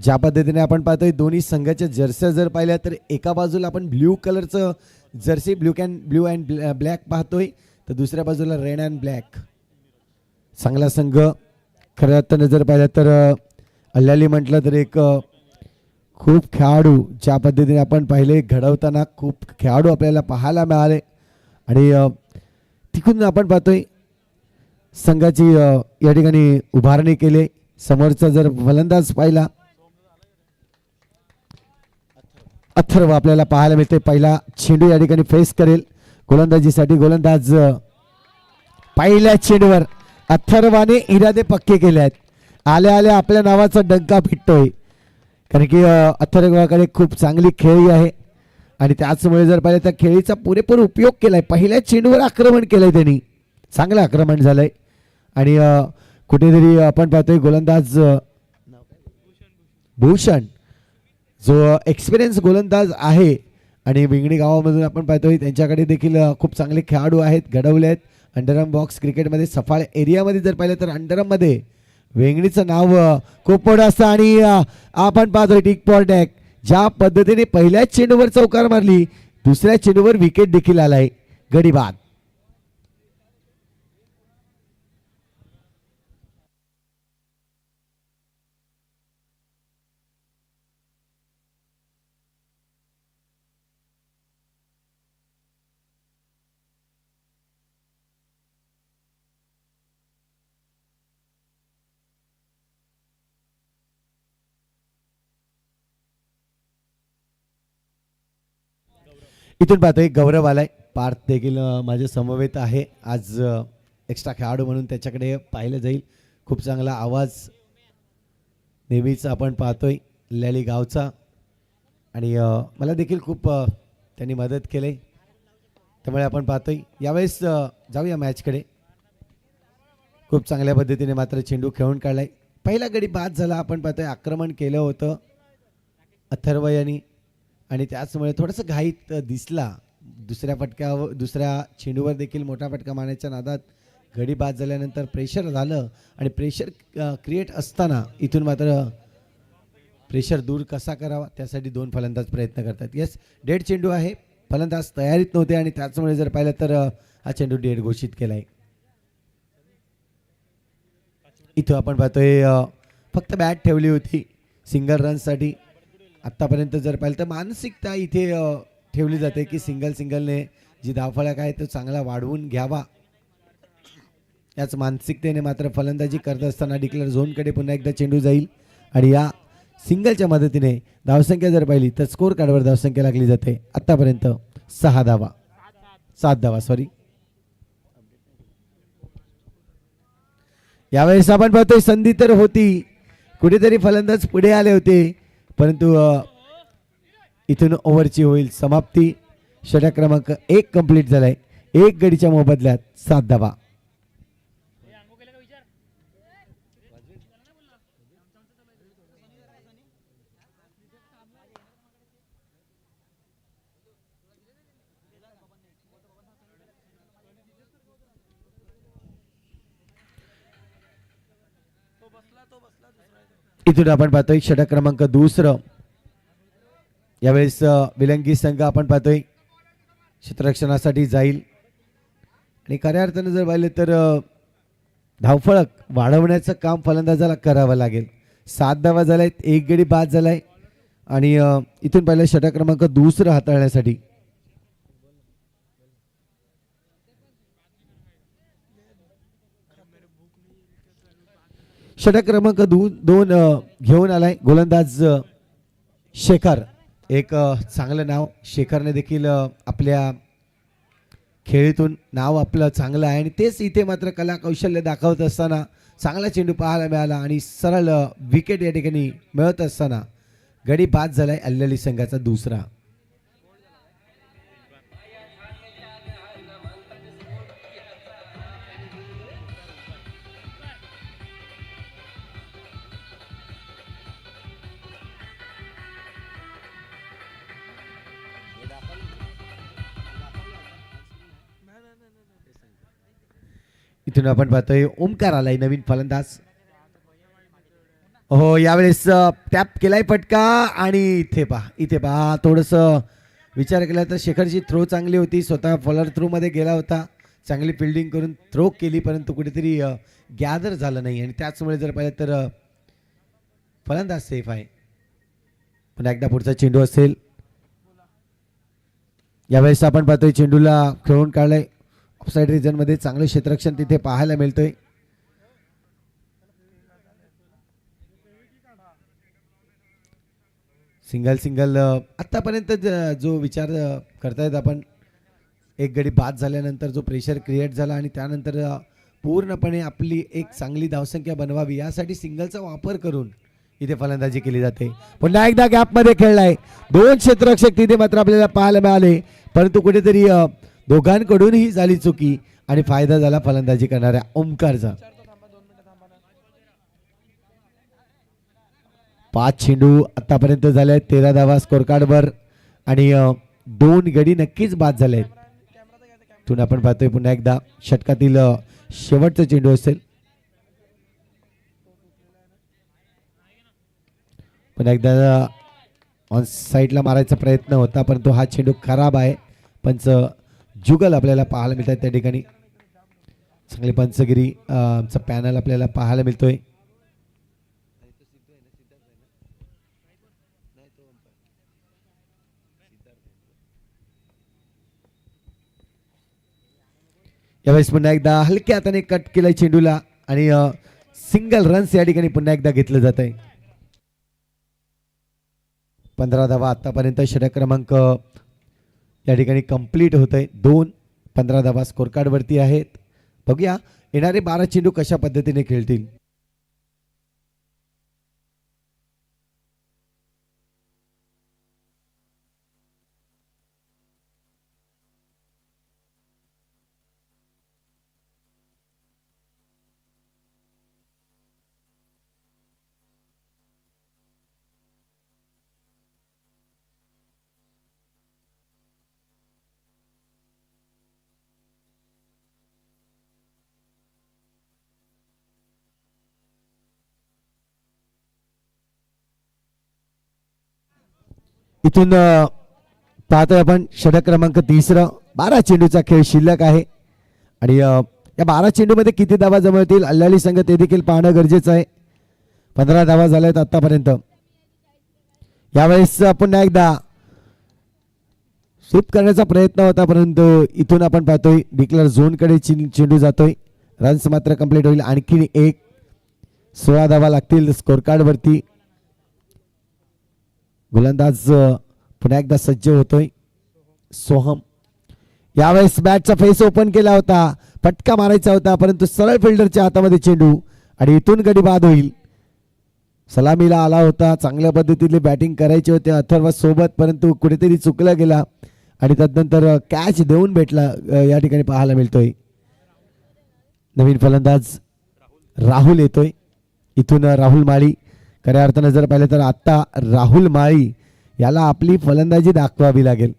ज्या पद्धतीने आपण पाहतोय दोन्ही संघाच्या जर्सी जर पाहिल्या तर एका बाजूला आपण ब्ल्यू कलरचं जर्सी ब्ल्यू अँड ब्लॅक पाहतोय, तर दुसऱ्या बाजूला रेड अँड ब्लॅक. चांगला संघ खऱ्या अर्थाने जर पाहिलं तर अल्लाली म्हटलं तर एक खूप खेळाडू ज्या पद्धतीने आपण पाहिले घडवताना खूप खेळाडू आपल्याला पाहायला मिळाले. आणि तिकडून आपण पाहतोय संघाची या ठिकाणी उभारणी केली. समोरचा जर फलंदाज पाहिला अथर्व आपल्याला पाहायला मिळते. पहिला चेंडू या ठिकाणी फेस करेल गोलंदाजीसाठी. गोलंदाज पहिल्या चेंडूवर अथर्वाने इरादे पक्के केले आहेत. आल्या आल्या आपल्या नावाचा डंका पिटतोय, कारण की अथर्वाकडे खूप चांगली खेळी आहे आणि त्याचमुळे जर पाहिलं तर खेळीचा पुरेपूर उपयोग केलाय. पहिल्या चेंडूवर आक्रमण केलंय त्यांनी, चांगलं आक्रमण झालंय. आणि कुठेतरी आपण पाहतोय गोलंदाज भूषण जो एक्सपिरियन्स गोलंदाज आहे आणि विंगणी गावामधून आपण पाहतोय त्यांच्याकडे देखील खूप चांगले खेळाडू आहेत, घडवले आहेत. अंडरआर्म बॉक्स क्रिकेटमध्ये सफाळ एरियामध्ये जर पाहिलं तर अंडरआर्ममध्ये वेंगणीचं नाव खूप मोठं असतं. आणि आपण पाहतोय टिक पॉर्टॅक ज्या पद्धतीने पहिल्या चेंडूवर चौकार मारली, दुसऱ्या चेंडूवर विकेट देखील आलाय. गडी बाद. इथून पाहतोय गौरव आलाय. पार्थ देखील माझ्या समवेत आहे आज एक्स्ट्रा खेळाडू म्हणून, त्याच्याकडे पाहिलं जाईल. खूप चांगला आवाज नेहमीच आपण पाहतोय लॅली गावचा आणि मला देखील खूप त्यांनी मदत केली. त्यामुळे आपण पाहतोय यावेळेस जाऊया मॅचकडे. खूप चांगल्या पद्धतीने मात्र चेंडू खेळून काढलाय. पहिला गडी बाद झाला. आपण पाहतोय आक्रमण केलं होतं अथर्व यांनी आणि त्याचमुळे थोडंसं घाईत दिसला. दुसऱ्या चेंडूवर देखील मोठा फटका मारण्याच्या नादात गडी बाद झाल्यानंतर प्रेशर झालं आणि प्रेशर क्रिएट असताना इथून मात्र प्रेशर दूर कसा करावा त्यासाठी दोन फलंदाज प्रयत्न करतात. येस, डेड चेंडू आहे, फलंदाज तयारीत नव्हते आणि त्याचमुळे जर पाहिलं तर हा चेंडू डेड घोषित केलाय. इथं आपण पाहतोय फक्त बॅट ठेवली होती सिंगल रनसाठी. आत्तापर्यंत जर पाहिलं तर मानसिकता इथे ठेवली जाते की सिंगलने जी धावफलक आहे तो चांगला वाढवून घ्यावा. याच मानसिकतेने मात्र फलंदाजी करत असताना डिक्लेअर झोनकडे पुन्हा एकदा चेंडू जाईल आणि या सिंगलच्या मदतीने धावसंख्या जर पाहिली तर स्कोर कार्डवर धावसंख्या लागली जाते. आत्तापर्यंत 7 धावा. यावेळेस आपण पाहतोय संधी तर होती, कुठेतरी फलंदाज पुढे आले होते, परंतु इथून ओव्हरची होईल समाप्ती. षटक क्रमांक 1 कंप्लीट झालाय. 1 गडीच्या मोबदल्यात 7 धावा. इथून आपण पाहतोय षटक क्रमांक 2. यावेळेस विलंगी संघ आपण पाहतोय क्षेत्ररक्षणासाठी जाईल आणि खऱ्या अर्थानं जर पाहिलं तर धावफलक वाढवण्याचं काम फलंदाजाला करावं लागेल. 7 धावा झाल्यात, 1 गडी बाद झालाय आणि इथून पाहिलं षटक क्रमांक 2 हाताळण्यासाठी षटक क्रमांक 2 घेऊन आलाय गोलंदाज शेखर. एक चांगलं नाव शेखरने देखील आपल्या खेळीतून नाव आपलं चांगलं आहे आणि तेच इथे मात्र कला कौशल्य दाखवत असताना चांगला चेंडू पाहायला मिळाला आणि सरळ विकेट या ठिकाणी मिळत असताना गडी बाद झालाय अल्लाली संघाचा 2. इथून आपण पाहतोय ओमकार आलाय नवीन फलंदाज. हो यावेळेस टॅप केलाय फटका आणि इथे पहा थोडंसं विचार केला तर शेखरची थ्रो चांगली होती, स्वतः फॉलर थ्रोमध्ये गेला होता, चांगली फिल्डिंग करून थ्रो केली परंतु कुठेतरी गॅदर झालं नाही आणि त्याचमुळे जर पाहिलं तर फलंदाज सेफ आहे. पुन्हा एकदा पुढचा चेंडू असेल. यावेळेस आपण पाहतोय चेंडूला खेळून काढलाय ऑफसाईड रिजनमध्ये, चांगलं क्षेत्ररक्षण तिथे पाहायला मिळतोय. सिंगल आतापर्यंत जो विचार करतायत आपण, एक गडी बाद झाल्यानंतर जो प्रेशर क्रिएट झाला आणि त्यानंतर पूर्णपणे आपली एक चांगली धावसंख्या बनवावी यासाठी सिंगलचा वापर करून इथे फलंदाजी केली जाते. पुन्हा एकदा गॅपमध्ये खेळलाय, दोन क्षेत्ररक्षक तिथे मात्र आपल्याला पाहायला मिळाले परंतु कुठेतरी दोघांकडून ही झाली चुकी आणि फायदा झाला फलंदाजी करणाऱ्या ओमकारचा. 5 चेंडू आतापर्यंत झाले आहेत, 13 धावा स्कोर कार्डवर आणि 2 गडी नक्कीच बाद झाले आहेत. इथून आपण पाहतोय पुन्हा एकदा षटकातील शेवटचा चेंडू असेल. पुन्हा एकदा ऑन साईडला मारायचा प्रयत्न होता परंतु हा चेंडू खराब आहे. पंच जुगल आपल्याला पाहायला मिळतात त्या ठिकाणी, चांगली पंचगिरी आमचा पॅनल आपल्याला पाहायला मिळतोय. यावेळेस पुन्हा एकदा हलक्या हाताने कट केलाय चेंडूला आणि सिंगल रन्स या ठिकाणी पुन्हा एकदा घेतलं जात आहे. 15 धावा आतापर्यंत षटक क्रमांक या ठिकाणी कंप्लीट होत आहे. 15 धावा स्कोर कार्ड वरती आहेत. बघूया येणारे 12 चेंडू कशा पद्धतीने खेळतील. इथून पाहतोय आपण षटक क्रमांक 3. 12 चेंडूचा खेळ शिल्लक आहे आणि या 12 चेंडूमध्ये किती धावा जमा होतील अल्लाली संघ ते देखील पाहणं गरजेचं आहे. 15 धावा झाल्यात आतापर्यंत. यावेळेस पुन्हा एकदा स्वीप करण्याचा प्रयत्न होता परंतु इथून आपण पाहतोय डिक्लेअर झोनकडे चेंडू जातोय. रन्स मात्र कंप्लीट होईल. आणखी एक 16 धावा लागतील स्कोर कार्ड वरती. गोलंदाज पुन्हा एकदा सज्ज होतोय सोहम. यावेळेस बॅटचा फेस ओपन केला होता, फटका मारायचा होता परंतु सरळ फिल्डरच्या हातामध्ये चेंडू आणि इथून गडी बाद होईल. सलामीला आला होता, चांगल्या पद्धतीने बॅटिंग करायची होते अथर्व सोबत परंतु कुठेतरी चुकला गेला आणि त्यानंतर कॅच देऊन भेटला या ठिकाणी पाहायला मिळतोय. नवीन फलंदाज राहुल येतोय. इथून राहुल माळी, खऱ्या अर्थानं जर पाहिलं तर आता राहुल माळी याला आपली फलंदाजी दाखवावी लागेल.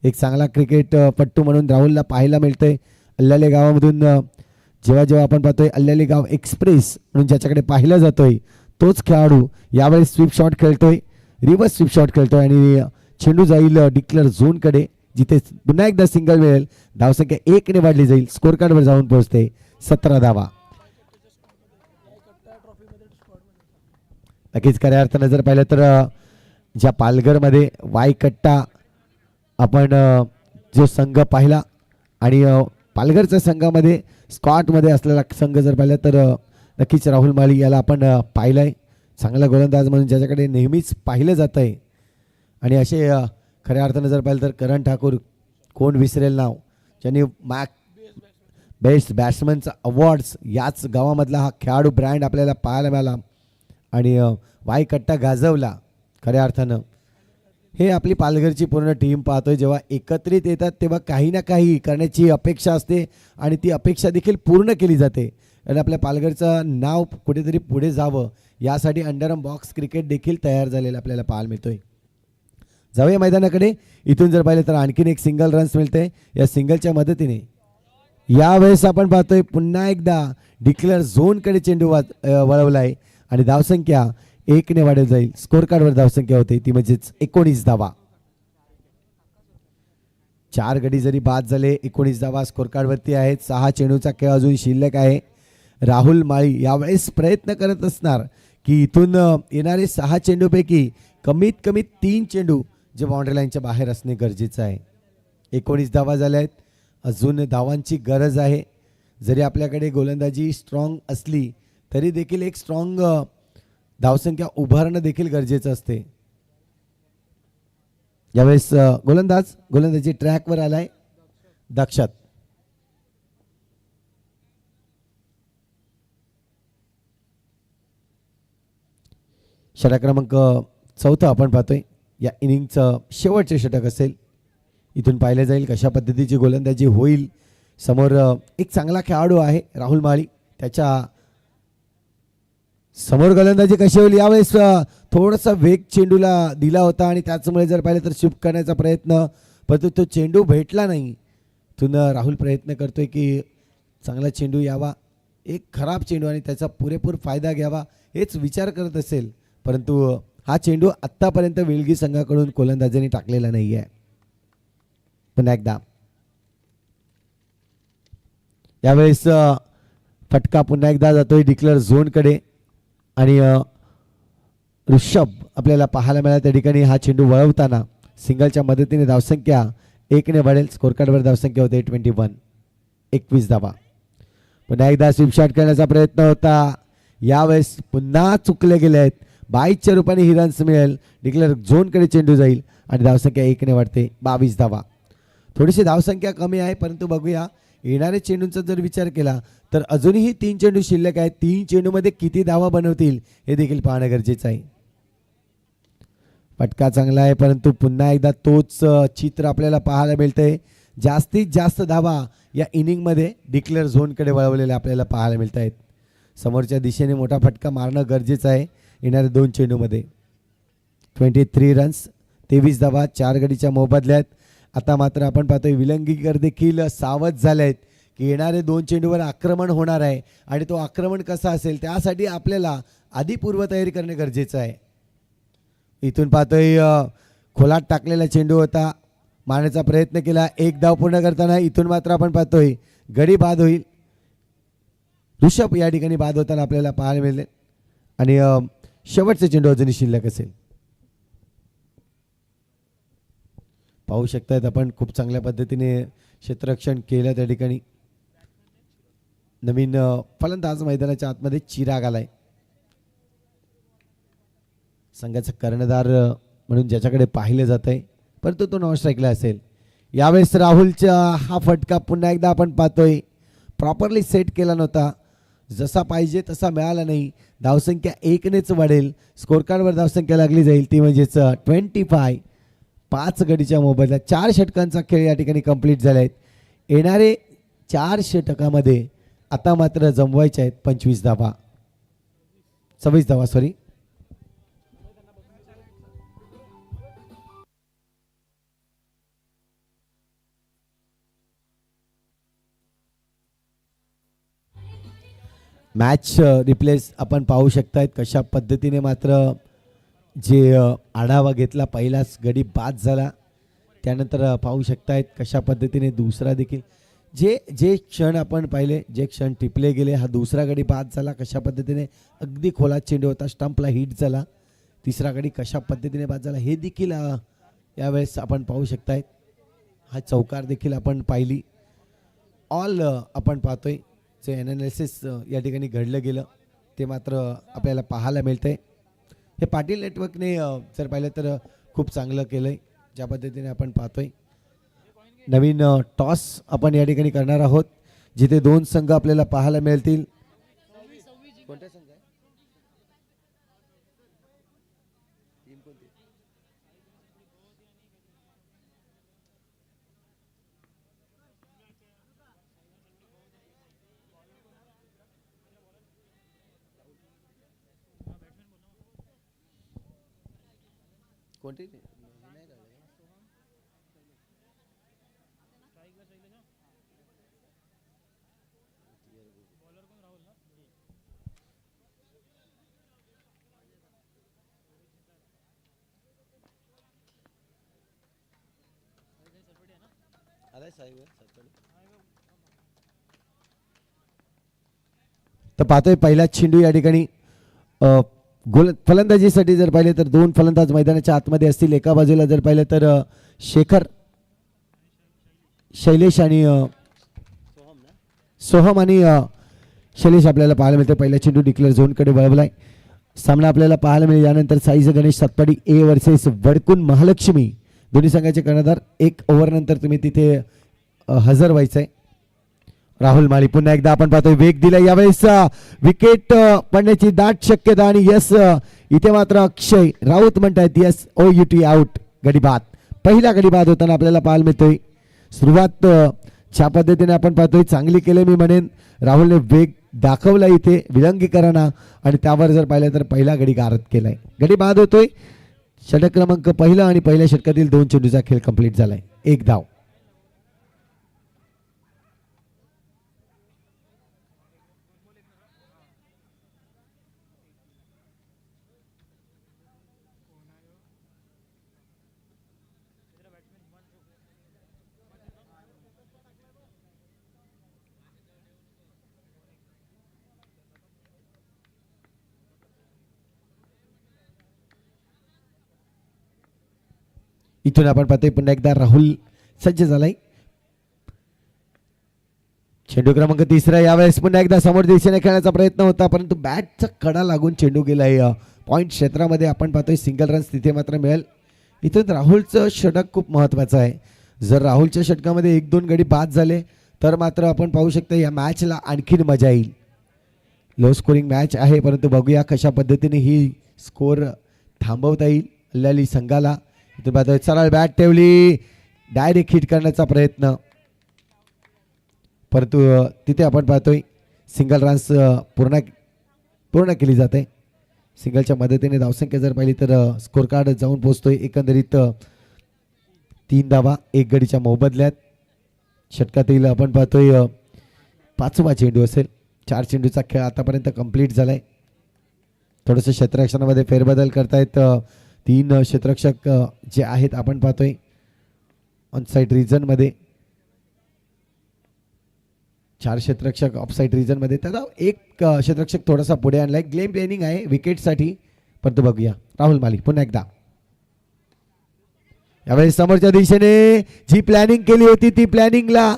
एक चांगला क्रिकेट पट्टू म्हणून राहुलला पाहायला मिळतंय. अल्लाले गावामधून जेव्हा जेव्हा आपण पाहतोय अल्लाले गाव एक्सप्रेस म्हणून ज्याच्याकडे पाहिला जातोय तोच खेळाडू यावेळेस स्वीप शॉट खेळतोय, रिव्हर्स स्वीप शॉट खेळतोय आणि चेंडू जाईल डिक्लेअर झोनकडे जिथे पुन्हा एकदा सिंगल मिळेल. धावसंख्या 1 ने वाढली जाईल. स्कोर कार्डवर जाऊन पोहोचते 17 धावा. नक्कीच खऱ्या अर्थानं जर पाहिलं तर ज्या पालघरमध्ये वायकट्टा आपण जो संघ पाहिला आणि पालघरच्या संघामध्ये स्कॉटमध्ये असलेला संघ जर पाहिला तर नक्कीच राहुल माळी याला आपण पाहिलंय. चांगला गोलंदाज म्हणून ज्याच्याकडे नेहमीच पाहिलं जात आहे आणि असे खऱ्या अर्थानं जर पाहिलं तर करण ठाकूर, कोण विसरेल नाव, ज्यांनी बेस्ट बॅट्समनचा अवॉर्ड्स याच गावामधला हा खेळाडू ब्रँड आपल्याला पाहायला मिळाला आणि वायकट्टा गाजवला. खऱ्या अर्थानं हे आपली पालघरची पूर्ण टीम पाहतोय जेव्हा एकत्रित येतात तेव्हा काही ना काही करण्याची अपेक्षा असते आणि ती अपेक्षा देखील पूर्ण केली जाते. आणि आपल्या पालघरचं नाव कुठेतरी पुढे जावं यासाठी अंडरआर्म बॉक्स क्रिकेट देखील तयार झालेलं आपल्याला पाहायला मिळतोय. जाऊया मैदानाकडे. इथून जर पाहिलं तर आणखीन एक सिंगल रन्स मिळते या सिंगलच्या मदतीने. यावेळेस आपण पाहतोय पुन्हा एकदा डिक्लेअर झोनकडे चेंडू वळवलाय आणि धावसंख्या 1 ने वाढत जाईल. स्कोर कार्डवर धावसंख्या होते ती म्हणजेच 19 धावा. 4 गडी जरी बाद झाले 19 धावा स्कोर कार्डवरती आहेत. 6 चेंडूचा खेळ अजून शिल्लक आहे. राहुल माळी यावेळेस प्रयत्न करत असणार की इथून येणारे 6 चेंडूपैकी कमीत कमी 3 चेंडू जे बाउंड्री लाईनच्या बाहेर असणे गरजेचं आहे. 19 धावा झाल्या आहेत. अजून धावांची गरज आहे. जरी आपल्याकडे गोलंदाजी स्ट्रॉंग असली तरी देखील एक स्ट्रॉंग धावसंख्या उभारणं देखील गरजेचं असते. यावेळेस गोलंदाजी ट्रॅकवर आलाय दक्षत. षटक क्रमांक 4 आपण पाहतोय. या इनिंगचं शेवटचे षटक असेल. इथून पाहिलं जाईल कशा पद्धतीची गोलंदाजी होईल. समोर एक चांगला खेळाडू आहे राहुल माळी. त्याच्या समोर गोलंदाजी कशी होईल. यावेळेस थोडासा वेग चेंडूला दिला होता आणि त्याचमुळे जर पाहिलं तर शिफ्ट करण्याचा प्रयत्न, परंतु तो चेंडू भेटला नाही. इथून राहुल प्रयत्न करतोय की चांगला चेंडू यावा, एक खराब चेंडू आणि त्याचा पुरेपूर फायदा घ्यावा हेच विचार करत असेल. परंतु हा चेंडू आत्तापर्यंत वेलगी संघाकडून गोलंदाजांनी टाकलेला नाही आहे. पुन्हा एकदा यावेळेस फटका पुन्हा एकदा जातोय डिक्लेअर झोनकडे आणि ऋषभ आपल्याला पाहायला मिळाला. त्या ठिकाणी हा चेंडू वळवताना सिंगलच्या मदतीने धावसंख्या 1 ने वाढेल. स्कोर कार्डवर धावसंख्या होते 21 धावा. पुन्हा एकदा स्वीप शॉट करण्याचा प्रयत्न होता. यावेळेस पुन्हा चुकले गेले आहेत. 22च्या रूपाने ही रन्स मिळेल. डिक्लेअर झोनकडे चेंडू जाईल आणि धावसंख्या 1 ने वाढते 22 धावा. थोडीशी धावसंख्या कमी आहे परंतु बघूया येणाऱ्या चेंडूंचा जर विचार केला तर अजूनही 3 चेंडू शिल्लक आहेत. 3 चेंडूमध्ये किती धावा बनवतील हे देखील पाहणं गरजेचं आहे. फटका चांगला आहे परंतु पुन्हा एकदा तोच चित्र आपल्याला पाहायला मिळतंय. जास्तीत जास्त धावा या इनिंगमध्ये डिक्लेअर झोनकडे वळवलेल्या आपल्याला पाहायला मिळत आहेत. समोरच्या दिशेने मोठा फटका मारणं गरजेचं आहे येणाऱ्या 2 चेंडूमध्ये. 23 रन्स 23 धावा 4 गडीच्या मोबदल्यात. आता मात्र आपण पाहतोय विलंगीकर देखील सावध झाले आहेत की येणारे 2 चेंडूवर आक्रमण होणार आहे आणि तो आक्रमण कसा असेल त्यासाठी आपल्याला आधी पूर्वतयारी करणे गरजेचं आहे. इथून पाहतोय खोलात टाकलेला चेंडू होता, मारण्याचा प्रयत्न केला. एक धाव पूर्ण करताना इथून मात्र आपण पाहतोय गडी बाद होईल. ऋषभ या ठिकाणी बाद होताना आपल्याला पाहायला मिळेल आणि शेवटचे चेंडू अजूनही शिल्लक असेल. पाहू शकतायत आपण खूप चांगल्या पद्धतीने क्षेत्ररक्षण केलं. त्या ठिकाणी नवीन फलंदाज मैदानाच्या आतमध्ये चिराग आलाय. संघाचा कर्णधार म्हणून ज्याच्याकडे पाहिलं जात आहे परंतु तो नॉन स्ट्राईकला असेल. यावेळेस राहुलचा हा फटका पुन्हा एकदा आपण पाहतोय प्रॉपरली सेट केला नव्हता. जसा पाहिजे तसा मिळाला नाही. धावसंख्या 1 नेच वाढेल. स्कोर कार्डवर धावसंख्या लागली जाईल ती म्हणजेच 25. 5 गडीच्या मोबदल्यात 4 षटकांचा खेळ या ठिकाणी कंप्लीट झाला आहे. येणारे 4 षटकामध्ये आता मात्र जमवायचे आहेत 26 धावा 26 धावा सॉरी. मॅच रिप्लेस आपण पाहू शकतायत कशा पद्धतीने मात्र जे आढावा घेतला. पहिलाच गडी बाद झाला त्यानंतर पाहू शकतायत कशा पद्धतीने दुसरा देखील जे क्षण आपण पाहिले, जे क्षण टिपले गेले. हा दुसरा गडी बाद झाला कशा पद्धतीने अगदी खोलात चेंडू होता, स्टंपला हिट झाला. तिसरा गडी कशा पद्धतीने बाद झाला हे देखील यावेळेस आपण पाहू शकतायत. हा चौकार देखील आपण पाहिली. ऑल आपण पाहतोय जे एनालिसिस या ठिकाणी घडलं गेलं ते मात्र आपल्याला पाहायला मिळतंय. हे पाटील नेटवर्कने जर पाहिलं तर खूप चांगलं केलं आहे. ज्या पद्धतीने आपण पाहतोय नवीन टॉस आपण या ठिकाणी करणार आहोत जिथे 2 संघ आपल्याला पाहायला मिळतील. कोणत्या संघ आहे? टीम कोणती? कोणती? तर पाहतोय पहिला चेंडू या ठिकाणी फलंदाजीसाठी जर पाहिले तर दोन फलंदाज मैदानाच्या आतमध्ये असतील. एका बाजूला जर पाहिलं तर शेखर शैलेश आणि सोहम आणि शैलेश आपल्याला पाहायला मिळते. पहिला चेंडू डिक्लेअर झोनकडे वळवलाय. सामना आपल्याला पाहायला मिळेल. यानंतर साईज गणेश सातपाडी ए वर्सेस वडकुन महालक्ष्मी. दोन्ही संघाचे कर्णधार. 1 ओव्हर नंतर तुम्ही तिथे हजर व्हायचंय. राहुल माळी पुन्हा एकदा आपण पाहतोय वेग दिला. यावेळेस विकेट पडण्याची दाट शक्यता आणि यस इथे मात्र अक्षय राऊत म्हणतायत यस OUT आउट. गडी बाद. पहिला गडी बाद होताना आपल्याला पाहायला मिळतोय. सुरुवात ज्या पद्धतीने आपण पाहतोय चांगली केली मी म्हणेन. राहुलने वेग दाखवला इथे विलंगीकरणा आणि त्यावर जर पाहिलं तर पहिला गडी गारद केलाय. गडी बाद होतोय. षटक क्रमांक पहिला आणि पहिल्या षटकातील 2 चेंडूचा खेळ कंप्लीट झालाय. 1 धाव. इथून आपण पाहतोय पुन्हा एकदा राहुल सज्ज झालाय. चेंडू क्रमांक 3 यावेळेस पुन्हा एकदा समोर दिशेने खेळण्याचा प्रयत्न होता परंतु बॅटचा कडा लागून चेंडू गेलाय पॉइंट क्षेत्रामध्ये. आपण पाहतोय सिंगल रन तिथे मात्र मिळेल. इथून राहुलचं षटक खूप महत्वाचं आहे. जर राहुलच्या षटकामध्ये 1-2 गडी बाद झाले तर मात्र आपण पाहू शकतो या मॅचला आणखीन मजा येईल. लो स्कोरिंग मॅच आहे परंतु बघूया कशा पद्धतीने ही स्कोर थांबवता येईल अल्लाली संघाला. इथून पाहतोय सरळ बॅट ठेवली. डायरेक्ट हिट करण्याचा प्रयत्न परंतु तिथे आपण पाहतोय सिंगल रन्स पूर्ण केली जाते. सिंगलच्या मदतीने धावसंख्या जर पाहिली तर स्कोर कार्ड जाऊन पोहोचतोय. एकंदरीत 3 धावा 1 गडीच्या मोबदल्यात. षटकातील आपण पाहतोय 5वा चेंडू असेल. 4 चेंडूचा खेळ आतापर्यंत कंप्लीट झालाय. थोडंसं क्षेत्ररक्षणामध्ये फेरबदल करतायत 3 क्षेत्ररक्षक जे आहेत. आपण पाहतोय ऑनसाईड रिजन मध्ये 4 क्षेत्ररक्षक ऑफसाईड रिजन मध्ये. त्याचा 1 क्षेत्ररक्षक थोडासा पुढे आणलाय. गेम प्लॅनिंग आहे विकेटसाठी परंतु बघूया. राहुल माली पुन्हा एकदा. यावेळेस समोरच्या दिशेने जी प्लॅनिंग केली होती ती प्लॅनिंगला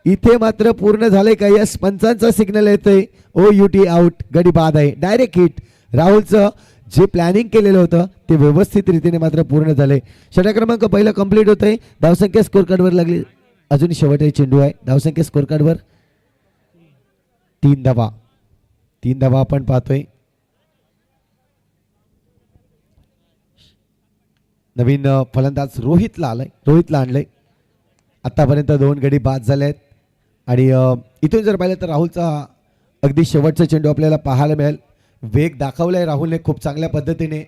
इथे मात्र पूर्ण झाले का. यस पंचांचा सिग्नल येतोय. OUT out. गडी बाद आहे. Direct hit. राहुलचं जे प्लॅनिंग केलेलं होतं ते व्यवस्थित रीतीने मात्र पूर्ण झाले. षटक क्रमांक पहिला कंप्लीट होतोय. धावसंख्या स्कोर कार्डवर लागली. अजून शेवटचे चेंडू आहे. धावसंख्या स्कोर कार्डवर 3 धावा. 3 धावा आपण पाहतोय. नवीन फलंदाज रोहितला आलाय. रोहितला आणलंय. आतापर्यंत 2 गडी बाद झाले आहेत आणि इथून जर पाहिलं तर राहुलचा अगदी शेवटचा चेंडू आपल्याला पाहायला मिळेल. वेग दाखवलाय राहुलने खूप चांगल्या पद्धतीने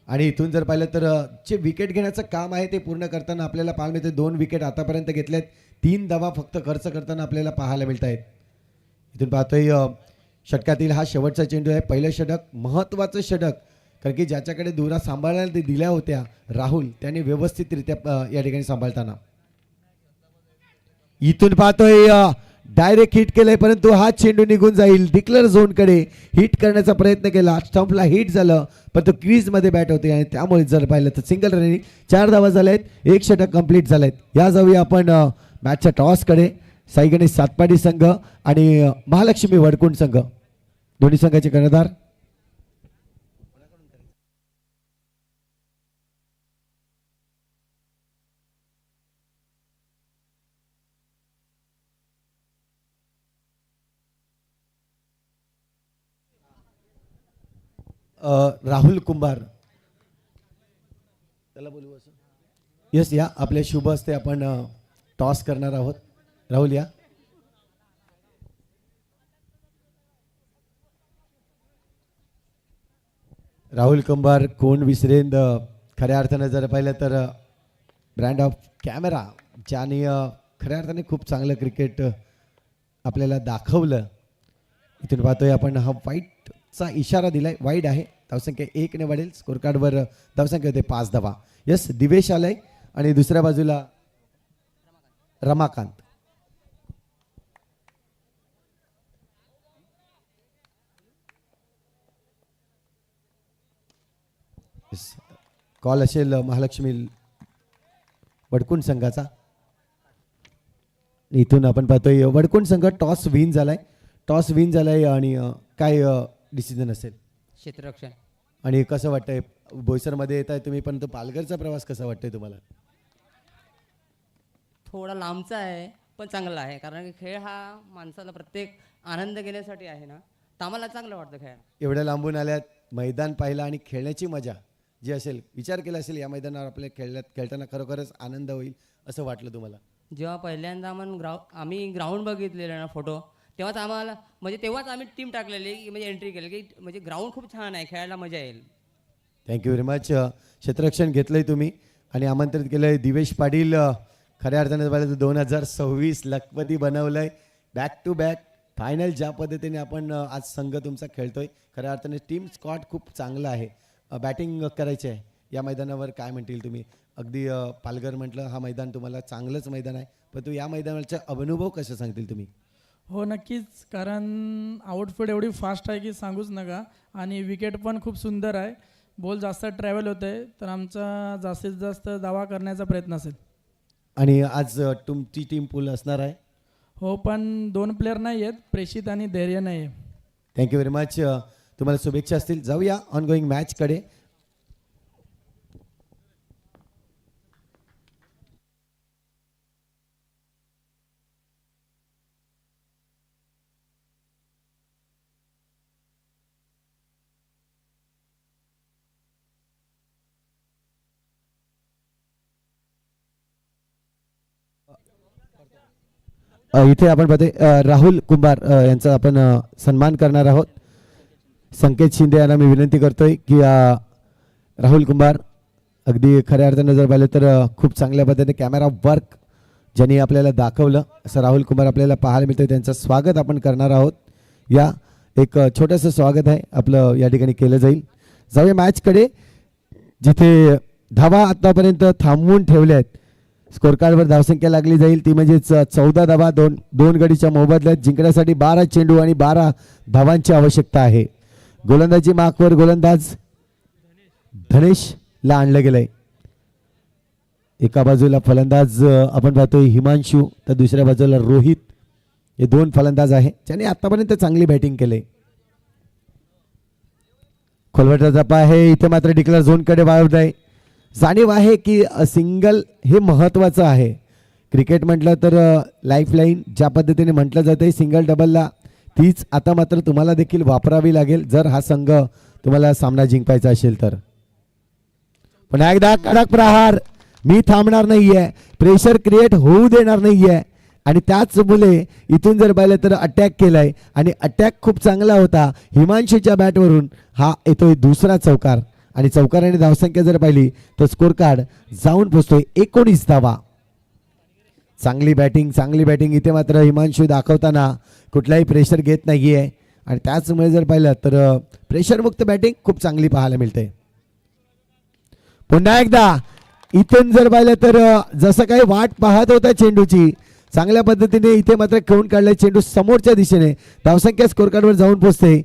आणि इथून जर पाहिलं तर जे विकेट घेण्याचं काम आहे ते पूर्ण करताना आपल्याला पाहायला मिळते. 2 विकेट आतापर्यंत घेतल्यात. 3 धावा फक्त खर्च करताना आपल्याला पाहायला मिळत आहेत. इथून पाहतोय षटकातील हा शेवटचा चेंडू आहे. पहिलं षटक महत्त्वाचं षटक कारण की ज्याच्याकडे दुरा सांभाळायला ते दिल्या होत्या राहुल त्याने व्यवस्थितरित्या या ठिकाणी सांभाळताना. इथून पाहतोय डायरेक्ट हिट केलंय परंतु हा चेंडू निघून जाईल. डिक्लेअर झोनकडे हिट करण्याचा प्रयत्न केला. स्टंपला हिट झालं परंतु क्रीज मध्ये बॅट होते आणि त्यामुळे जर पाहिलं तर सिंगल रनिंग. 4 धावा झाल्यात. 1 षटक कंप्लीट झालेत. या जाऊया आपण मॅचच्या टॉसकडे. साई गणेश सातपाडी संघ आणि महालक्ष्मी वडकुंड संघ दोन्ही संघाचे कर्णधार. राहुल कुंभार. त्याला बोलू असं. यस या आपल्या शुभ हस्ते आपण टॉस करणार आहोत. राहुल या. राहुल कुंभार कोण विसरेन. खऱ्या अर्थाने जर पाहिलं तर ब्रँड ऑफ कॅमेरा ज्याने खऱ्या अर्थाने खूप चांगलं क्रिकेट आपल्याला दाखवलं. इथून पाहतोय आपण हा वाईटचा इशारा दिलाय. वाईट आहे. धावसंख्या 1 ने वाढेल. स्कोर कार्डवर धावसंख्या होते 5 धावा. यस दिवेश आलाय आणि दुसऱ्या बाजूला रमाकांत. कॉल असेल महालक्ष्मी वडकुंड संघाचा. इथून आपण पाहतोय वडकुंड संघ टॉस विन झालाय आणि काय डिसिजन असेल क्षेत्ररक्षण. आणि कसं वाटतंय बोईसरमध्ये येत आहे तुम्ही, पण तो पालघरचा प्रवास कसा वाटतंय तुम्हाला? थोडा लांबचा आहे पण चांगला आहे, कारण की खेळ हा माणसाला प्रत्येक आनंद घेण्यासाठी आहे ना, तर आम्हाला चांगलं वाटतं खेळ. एवढ्या लांबून आल्यात, मैदान पाहिलं आणि खेळण्याची मजा जी असेल, विचार केला असेल या मैदानावर आपल्या खेळताना खरोखरच आनंद होईल असं वाटलं तुम्हाला? जेव्हा पहिल्यांदा आम्ही ग्राउंड बघितलेलं ना फोटो, तेव्हाच आम्हाला म्हणजे तेव्हाच आम्ही टीम टाकलेली म्हणजे एंट्री केली की म्हणजे ग्राउंड खूप छान आहे, खेळायला मजा येईल. Thank you very much. क्षेत्ररक्षण घेतलंय तुम्ही आणि आमंत्रित केलंय दिवेश पाटील. खऱ्या अर्थाने पाहिलं तर 2026 लखपती बनवलंय. बॅक टू बॅक फायनल ज्या पद्धतीने आपण आज संघ तुमचा खेळतोय, खऱ्या अर्थाने टीम स्क्वॉड खूप चांगला आहे. बॅटिंग करायची आहे या मैदानावर, काय म्हणतील तुम्ही? अगदी पालघर म्हटलं हा मैदान तुम्हाला चांगलंच मैदान आहे, पण तू या मैदानाचा अनुभव कसे सांगतील तुम्ही? हो नक्कीच, कारण आउटफील्ड एवढी फास्ट आहे की सांगूच नका आणि विकेट पण खूप सुंदर आहे. बॉल जास्त ट्रॅव्हल होत आहे, तर आमचा जास्तीत जास्त दावा करण्याचा प्रयत्न असेल. आणि आज तुमची टीम पूल असणार आहे? हो, पण 2 प्लेयर नाही आहेत, प्रेषित आणि धैर्य नाही आहे. Thank you very much. तुम्हाला शुभेच्छा असतील. जाऊया ऑनगोईंग मॅचकडे. इथे आपण पाहतोय राहुल कुंभार यांचा आपण सन्मान करणार आहोत. संकेत शिंदे यांना मी विनंती करतोय की राहुल कुंभार अगदी खऱ्या अर्थानं जर पाहिलं तर खूप चांगल्या पद्धतीने कॅमेरा वर्क ज्यांनी आपल्याला दाखवलं असं राहुल कुंभार आपल्याला पाहायला मिळतंय. त्यांचं स्वागत आपण करणार आहोत. या एक छोटंसं स्वागत आहे आपलं या ठिकाणी केलं जाईल. जाऊया मॅचकडे, जिथे धावा आतापर्यंत थांबवून ठेवल्या आहेत. स्कोर कार्डवर धावसंख्या लागली जाईल ती म्हणजेच 14 धावा, दोन गडीच्या मोबदल्यात. जिंकण्यासाठी 12 चेंडू आणि 12 धावांची आवश्यकता आहे. गोलंदाजी मार्कवर गोलंदाज धनेशला आणलं गेलंय. एका बाजूला फलंदाज आपण पाहतोय हिमांशू, तर दुसऱ्या बाजूला रोहित. हे 2 फलंदाज आहे ज्यांनी आतापर्यंत चांगली बॅटिंग केले. खोलवटा झपा आहे, इथे मात्र डिक्लेअर झोनकडे वाळवत आहे. जाणीव आहे की सिंगल हे महत्त्वाचं आहे. क्रिकेट म्हटलं तर लाईफलाईन ज्या पद्धतीने म्हटलं जातं, सिंगल डबलला तीच आता मात्र तुम्हाला देखील वापरावी लागेल जर हा संघ तुम्हाला सामना जिंकायचा असेल तर. पुन्हा एकदा कडक प्रहार, मी थांबणार नाहीये, प्रेशर क्रिएट होऊ देणार नाहीये. आणि त्याच मुले इथून जर पाहिलं तर अटॅक केलाय आणि अटॅक खूप चांगला होता. हिमांशूच्या बॅटवरून हा येतोय दुसरा चौकार आणि चौकाराने धावसंख्या जर पाहिली तर स्कोर कार्ड जाऊन पोहोचतोय 19 धावा. चांगली बॅटिंग इथे मात्र हिमांशू दाखवताना कुठलाही प्रेशर घेत नाहीये आणि त्याचमुळे जर पाहिलं तर प्रेशरमुक्त बॅटिंग खूप चांगली पाहायला मिळते. पुन्हा एकदा इथून जर पाहिलं तर जसं काही वाट पाहत होता चेंडूची, चांगल्या पद्धतीने इथे मात्र खेळून काढलाय चेंडू समोरच्या दिशेने. धावसंख्या स्कोर कार्डवर जाऊन पोहोचते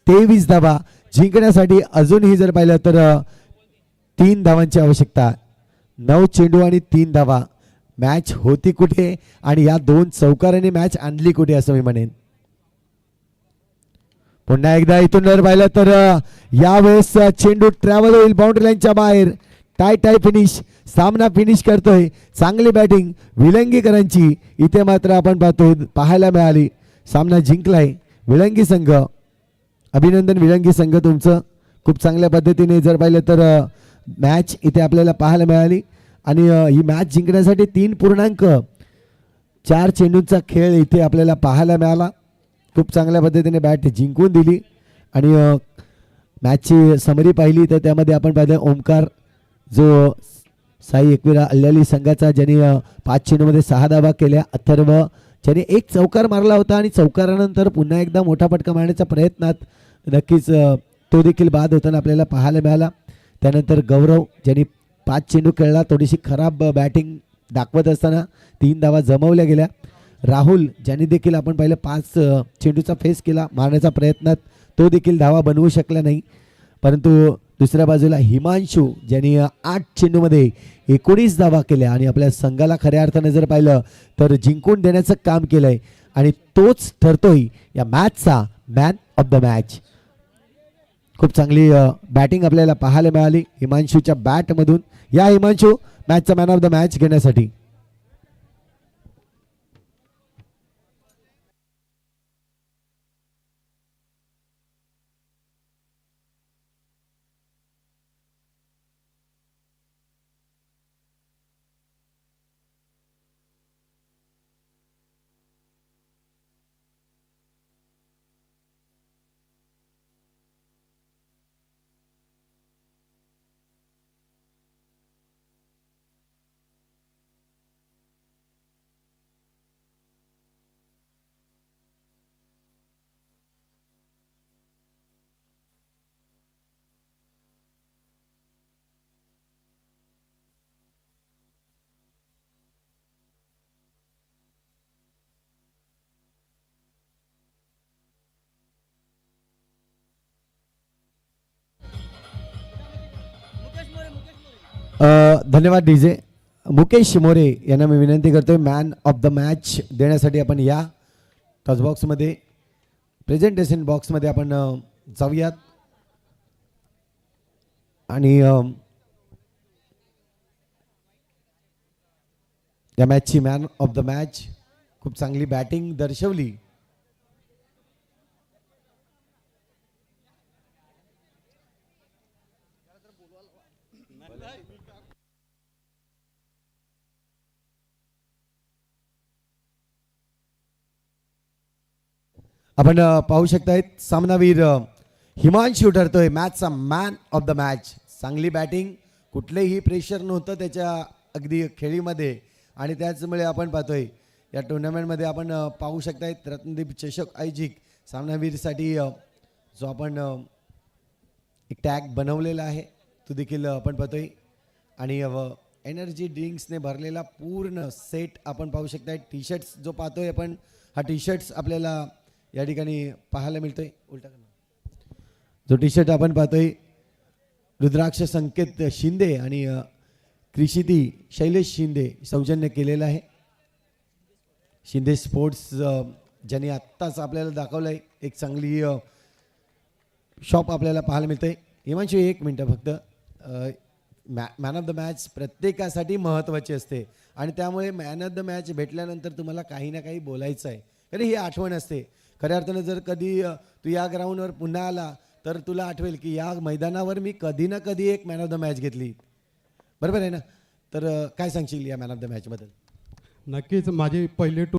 23 धावा. जिंकण्यासाठी अजूनही जर पाहिलं तर 3 धावांची आवश्यकता. 9 चेंडू आणि 3 धावा. मॅच होती कुठे आणि या 2 चौकारांनी मॅच आणली कुठे असं मी म्हणेन. पुन्हा एकदा इथून जर पाहिलं तर यावेळेस चेंडू ट्रॅव्हल होईल बाउंड्री लाईनच्या बाहेर. टाय फिनिश, सामना फिनिश करतोय. चांगली बॅटिंग विलंगीकरांची इथे मात्र आपण पाहतोय पाहायला मिळाली. सामना जिंकलाय विलंगी संघ. अभिनंदन विलंगी संघ तुमचं. खूप चांगल्या पद्धतीने जर पाहिलं तर मॅच इथे आपल्याला पाहायला मिळाली आणि ही मॅच जिंकण्यासाठी 3.4 चेंडूंचा खेळ इथे आपल्याला पाहायला मिळाला. खूप चांगल्या पद्धतीने बॅट जिंकून दिली आणि मॅचची समरी पाहिली तर त्यामध्ये आपण पाहिलं ओमकार जो साई एकविरा अल्लाली संघाचा, ज्यांनी 5 चेंडूमध्ये 6 धावा केल्या. अथर्व ज्याने 1 चौकार मारला होता आणि चौकारानंतर पुन्हा एकदा मोठा फटका मारण्याच्या प्रयत्नात नक्कीच तो देखील बाद होताना आपल्याला पाहायला मिळाला. त्यानंतर गौरव ज्यांनी 5 चेंडू खेळला, थोडीशी खराब बॅटिंग दाखवत असताना 3 धावा जमवल्या गेल्या. राहुल ज्यांनी देखील आपण पाहिलं 5 चेंडूचा फेस केला मारण्याचा प्रयत्नात, तो देखील धावा बनवू शकला नाही. परंतु दुसऱ्या बाजूला हिमांशू ज्यांनी 8 चेंडूमध्ये 19 धावा केल्या आणि आपल्या संघाला खऱ्या अर्थाने जर पाहिलं तर जिंकून देण्याचं काम केलंय आणि तोच ठरतोय या मॅचचा मॅन ऑफ द मॅच. खूप चांगली बॅटिंग आपल्याला पाहायला मिळाली हिमांशूच्या बॅटमधून. या हिमांशू मॅचचा मॅन ऑफ द मॅच घेण्यासाठी. धन्यवाद डीजे. मुकेश मोरे यांना मी विनंती करतोय मॅन ऑफ द मॅच देण्यासाठी. आपण या टॉस बॉक्समध्ये प्रेझेंटेशन बॉक्समध्ये आपण जाऊयात आणि या मॅचची मॅन ऑफ द मॅच खूप चांगली बॅटिंग दर्शवली. आपण पाहू शकताय सामनावीर हिमांशू ठरतोय मॅचचा मॅन ऑफ द मॅच. चांगली बॅटिंग, कुठलेही प्रेशर नव्हतं त्याच्या अगदी खेळीमध्ये आणि त्याचमुळे आपण पाहतोय या टुर्नामेंटमध्ये आपण पाहू शकताय रत्नदीप चषक आयोजिक सामनावीरसाठी जो आपण एक टॅग बनवलेला आहे तो देखील आपण पाहतोय आणि एनर्जी ड्रिंक्सने भरलेला पूर्ण सेट आपण पाहू शकताय. टी शर्ट्स जो पाहतोय आपण हा टी शर्ट्स आपल्याला या ठिकाणी पाहायला मिळतोय. उलटा जो टी शर्ट आपण पाहतोय रुद्राक्ष संकेत शिंदे आणि कृषिती शैलेश शिंदे सौजन्य केलेला आहे. शिंदे स्पोर्ट्स ज्यांनी आत्ताच आपल्याला दाखवलं आहे एक चांगली शॉप आपल्याला पाहायला मिळते. हिमांशू एक मिनटं फक्त. मॅन ऑफ द मॅच प्रत्येकासाठी महत्त्वाची असते आणि त्यामुळे मॅन ऑफ द मॅच भेटल्यानंतर तुम्हाला काही ना काही बोलायचं आहे कारण ही आठवण असते. खऱ्या अर्थानं जर कधी तू या ग्राउंडवर पुन्हा आला तर तुला आठवेल की या मैदानावर मी कधी ना कधी एक मॅन ऑफ द मॅच घेतली. बरोबर आहे ना? तर काय सांगशील या मॅन ऑफ द मॅचबद्दल? नक्कीच माझी पहिली